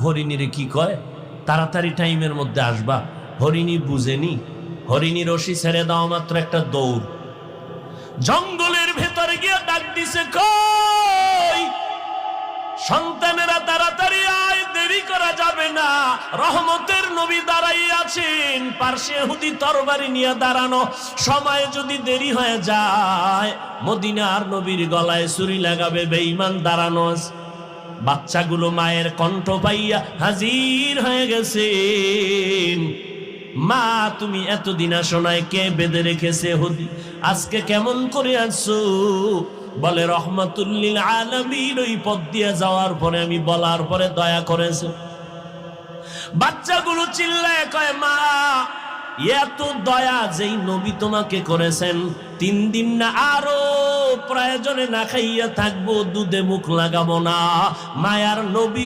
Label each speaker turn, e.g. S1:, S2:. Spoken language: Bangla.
S1: হরিণীরে কি কয়, তাড়াতাড়ি টাইমের মধ্যে আসবা। হরিণী বুঝেনি, হরিণী রশি ছেড়ে দেওয়া মাত্র একটা দৌড়, জঙ্গলের ভেতরে গিয়ে ডাক দিছে, কই সন্তানেরা তাড়াতাড়ি আয়, দেরি করা যাবে না, রহমতের নবী দাঁড়াই আছেন, পার্শ্বে ইহুদি তরবারি নিয়ে দাঁড়ানো, সময় যদি দেরি হয়ে যায় মদিনার নবীর গলায় ছুরি লাগাবে বেঈমান দাঁড়ানো আছে। বাচ্চাগুলো মায়ের কণ্ঠ পাইয়া হাজির হয়ে গেছেন। মা তুমি এতদিন আসো নাই, কে বেঁধে রেখেছে ইহুদি, আজকে কেমন করে আসছো? বলে রহমাতুল্লিল আলামিন ওই পথ দিয়ে যাওয়ার পরে আমি বলার পরে দয়া করেছে। বাচ্চাগুলো চিল্লায় কয়, মা এত দয়া যেই নবী তোমাকে করেছেন, 3 দিন না আরো প্রয়োজনে না খাইয়া থাকবো, দুধে মুখ লাগাবো না। মায়ার নবী